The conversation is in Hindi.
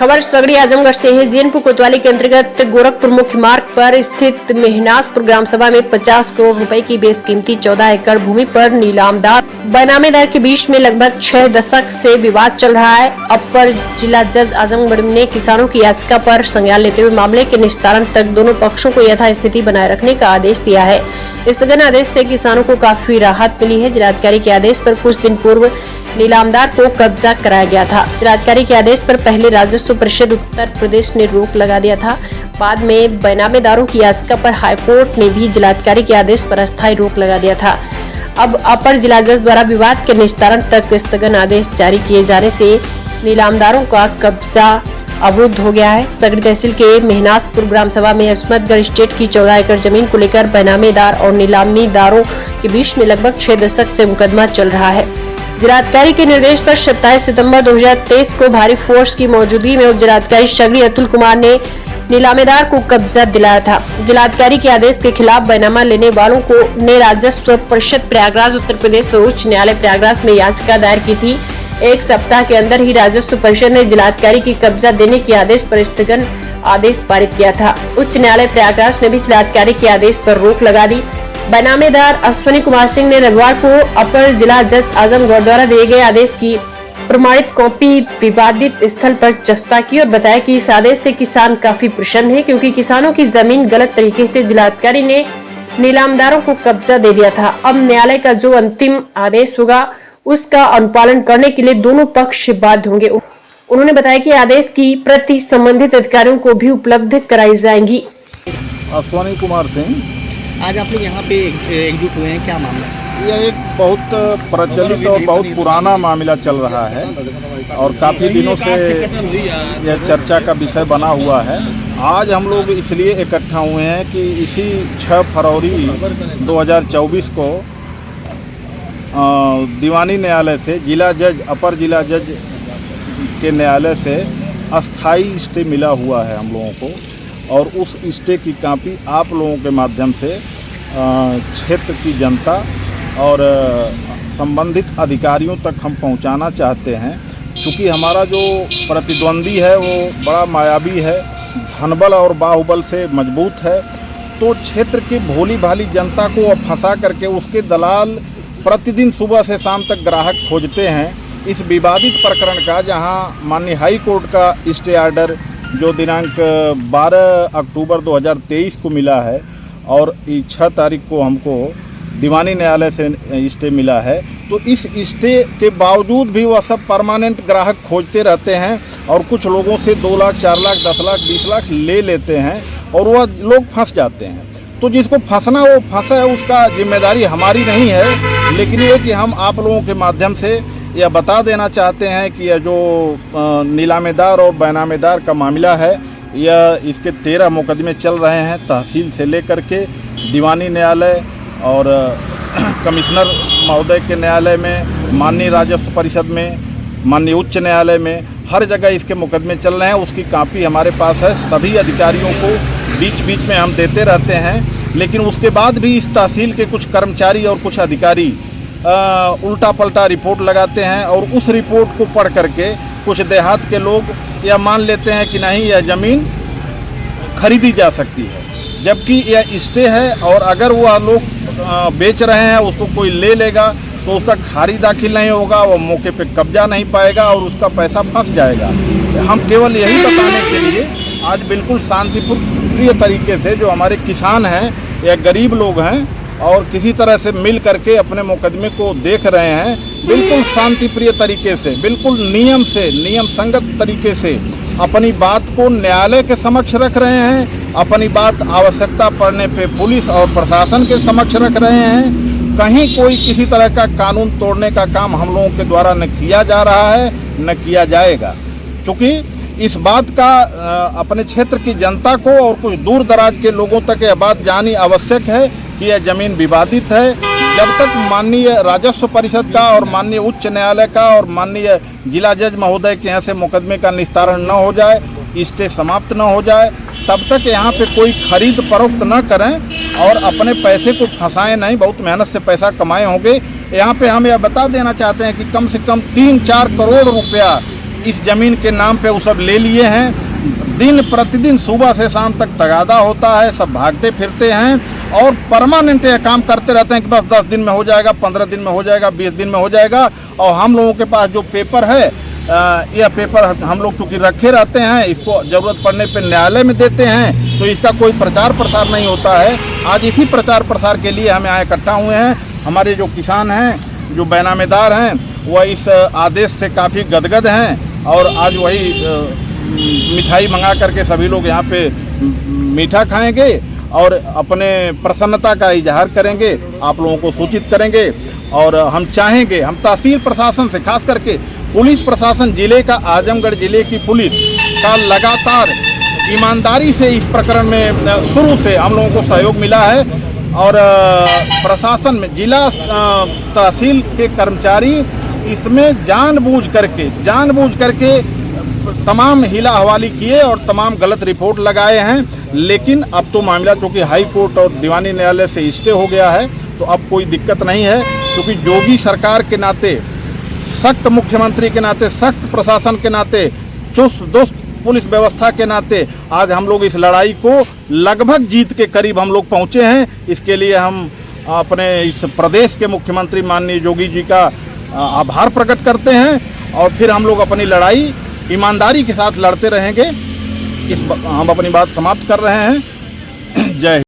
खबर सगड़ी आजमगढ़ से है। जीनपुर कोतवाली के अंतर्गत गोरखपुर मुख्य मार्ग पर स्थित मेहनासपुर ग्राम सभा में 50 करोड़ रुपए की बेसकीमती 14 एकड़ भूमि पर नीलामदार बनामेदार के बीच में लगभग 6 दशक से विवाद चल रहा है। अपर जिला जज आजमगढ़ ने किसानों की याचिका पर संज्ञान लेते हुए मामले के निस्तारण तक दोनों पक्षों को यथास्थिति बनाए रखने का आदेश दिया है। स्थगन आदेश से किसानों को काफी राहत मिली है। जिलाधिकारी के आदेश पर कुछ दिन पूर्व नीलामदार को कब्जा कराया गया था। जिलाधिकारी के आदेश पर पहले राजस्व परिषद उत्तर प्रदेश ने रोक लगा दिया था। बाद में बेनामेदारों की याचिका पर हाईकोर्ट ने भी जिलाधिकारी के आदेश पर अस्थायी रोक लगा दिया था। अब अपर जिला जज द्वारा विवाद के निस्तारण तक स्थगन आदेश जारी किए जाने से नीलामदारों का कब्जा अवरुद्ध हो गया है। सगड़ी तहसील के मेहनासपुर ग्राम सभा में अजमतगढ़ स्टेट की 14 एकड़ जमीन को लेकर बेनामेदार और नीलामीदारों के बीच में लगभग 6 दशक से मुकदमा चल रहा है। जिलाधिकारी के निर्देश पर 27 सितंबर 2023 को भारी फोर्स की मौजूदगी में उप जिलाधिकारी सगड़ी अतुल कुमार ने नीलामेदार को कब्जा दिलाया था। जिलाधिकारी के आदेश के खिलाफ बैनामा लेने वालों को ने राजस्व परिषद प्रयागराज उत्तर प्रदेश और उच्च न्यायालय प्रयागराज में याचिका दायर की थी। एक सप्ताह के अंदर ही राजस्व परिषद ने जिलाधिकारी की कब्जा देने के आदेश पर स्थगन आदेश पारित किया था। उच्च न्यायालय प्रयागराज ने भी जिलाधिकारी के आदेश पर रोक लगा दी। बेनामेदार अश्विनी कुमार सिंह ने रविवार को अपर जिला जज आजमगढ़ द्वारा दिए गए आदेश की प्रमाणित कॉपी विवादित स्थल पर चस्पा की और बताया कि इस आदेश से किसान काफी प्रसन्न है, क्योंकि किसानों की जमीन गलत तरीके से जिलाधिकारी ने नीलामदारों को कब्जा दे दिया था। अब न्यायालय का जो अंतिम आदेश होगा उसका अनुपालन करने के लिए दोनों पक्ष बाध्य होंगे। उन्होंने बताया कि आदेश की प्रति संबंधित अधिकारियों को भी उपलब्ध कराई जाएंगी। अश्विनी कुमार सिंह, आज आप लोग यहाँ पे एकजुट हुए हैं, क्या मामला है? यह एक बहुत प्रचलित और बहुत पुराना मामला चल रहा है और काफ़ी दिनों से यह चर्चा का विषय बना हुआ है। आज हम लोग इसलिए इकट्ठा हुए हैं कि इसी 6 फरवरी 2024 को दीवानी न्यायालय से जिला जज अपर जिला जज के न्यायालय से अस्थाई स्टे मिला हुआ है हम लोगों को, और उस स्टे की कॉपी आप लोगों के माध्यम से क्षेत्र की जनता और संबंधित अधिकारियों तक हम पहुंचाना चाहते हैं। क्योंकि हमारा जो प्रतिद्वंदी है वो बड़ा मायावी है, धनबल और बाहुबल से मजबूत है, तो क्षेत्र की भोली भाली जनता को फंसा करके उसके दलाल प्रतिदिन सुबह से शाम तक ग्राहक खोजते हैं। इस विवादित प्रकरण का, जहां माननीय हाई कोर्ट का स्टे ऑर्डर जो दिनांक 12 अक्टूबर 2023 को मिला है और 6 तारीख को हमको दीवानी न्यायालय से स्टे मिला है, तो इस स्टे के बावजूद भी वह सब परमानेंट ग्राहक खोजते रहते हैं और कुछ लोगों से 2 लाख, 4 लाख, 10 लाख, 20 लाख ले लेते हैं और वह लोग फंस जाते हैं। तो जिसको फंसना वो फंसा है, उसका जिम्मेदारी हमारी नहीं है। लेकिन ये कि हम आप लोगों के माध्यम से यह बता देना चाहते हैं कि यह जो नीलामेदार और बेनामेदार का मामला है, यह इसके 13 मुकदमे चल रहे हैं, तहसील से लेकर के दीवानी न्यायालय और कमिश्नर महोदय के न्यायालय में, माननीय राजस्व परिषद में, माननीय उच्च न्यायालय में, हर जगह इसके मुकदमे चल रहे हैं। उसकी कॉपी हमारे पास है। सभी अधिकारियों को बीच बीच में हम देते रहते हैं, लेकिन उसके बाद भी इस तहसील के कुछ कर्मचारी और कुछ अधिकारी उल्टा पलटा रिपोर्ट लगाते हैं और उस रिपोर्ट को पढ़ करके कुछ देहात के लोग यह मान लेते हैं कि नहीं, यह ज़मीन खरीदी जा सकती है, जबकि यह स्टे है और अगर वह लोग बेच रहे हैं, उसको कोई ले लेगा तो उसका खारिज दाखिल नहीं होगा, वह मौके पे कब्जा नहीं पाएगा और उसका पैसा फंस जाएगा। हम केवल यही बताने के लिए आज बिल्कुल शांतिपूर्ण तरीके से, जो हमारे किसान हैं या गरीब लोग हैं और किसी तरह से मिल करके अपने मुकदमे को देख रहे हैं, बिल्कुल शांतिप्रिय तरीके से, बिल्कुल नियम संगत तरीके से अपनी बात को न्यायालय के समक्ष रख रहे हैं, अपनी बात आवश्यकता पड़ने पे पुलिस और प्रशासन के समक्ष रख रहे हैं। कहीं कोई किसी तरह का कानून तोड़ने का काम हम लोगों के द्वारा न किया जा रहा है, न किया जाएगा। क्योंकि इस बात का अपने क्षेत्र की जनता को और कुछ दूर दराज के लोगों तक यह बात जानी आवश्यक है कि यह ज़मीन विवादित है। जब तक माननीय राजस्व परिषद का और माननीय उच्च न्यायालय का और माननीय जिला जज महोदय के यहाँ से मुकदमे का निस्तारण न हो जाए, स्टे समाप्त न हो जाए, तब तक यहाँ पे कोई खरीद फरोख्त न करें और अपने पैसे को फंसाएं नहीं। बहुत मेहनत से पैसा कमाए होंगे। यहाँ पे हम यह बता देना चाहते हैं कि कम से कम 3-4 करोड़ रुपया इस ज़मीन के नाम पे वो सब ले लिए हैं। दिन प्रतिदिन सुबह से शाम तक तगादा होता है, सब भागते फिरते हैं और परमानेंट ये काम करते रहते हैं कि बस 10 दिन में हो जाएगा, 15 दिन में हो जाएगा, 20 दिन में हो जाएगा। और हम लोगों के पास जो पेपर है, यह पेपर हम लोग चूँकि रखे रहते हैं, इसको ज़रूरत पड़ने पे न्यायालय में देते हैं, तो इसका कोई प्रचार प्रसार नहीं होता है। आज इसी प्रचार प्रसार के लिए हम यहाँ इकट्ठा हुए हैं। हमारे जो किसान हैं, जो बैनामेदार हैं, वह इस आदेश से काफ़ी गदगद हैं और आज वही मिठाई मंगा करके सभी लोग यहाँ पे मीठा खाएंगे और अपने प्रसन्नता का इजहार करेंगे, आप लोगों को सूचित करेंगे। और हम चाहेंगे, हम तहसील प्रशासन से, खास करके पुलिस प्रशासन, जिले का, आजमगढ़ जिले की पुलिस का लगातार ईमानदारी से इस प्रकरण में शुरू से हम लोगों को सहयोग मिला है और प्रशासन में जिला तहसील के कर्मचारी इसमें जानबूझ करके तमाम हिला हवाली किए और तमाम गलत रिपोर्ट लगाए हैं। लेकिन अब तो मामला चूँकि हाई कोर्ट और दीवानी न्यायालय से स्टे हो गया है, तो अब कोई दिक्कत नहीं है, क्योंकि योगी सरकार के नाते, सख्त मुख्यमंत्री के नाते, सख्त प्रशासन के नाते, चुस्त दुरुस्त पुलिस व्यवस्था के नाते आज हम लोग इस लड़ाई को लगभग जीत के करीब हम लोग पहुँचे हैं। इसके लिए हम अपने इस प्रदेश के मुख्यमंत्री माननीय योगी जी का आभार प्रकट करते हैं और फिर हम लोग अपनी लड़ाई ईमानदारी के साथ लड़ते रहेंगे। हम अपनी बात समाप्त कर रहे हैं। जय हिंद।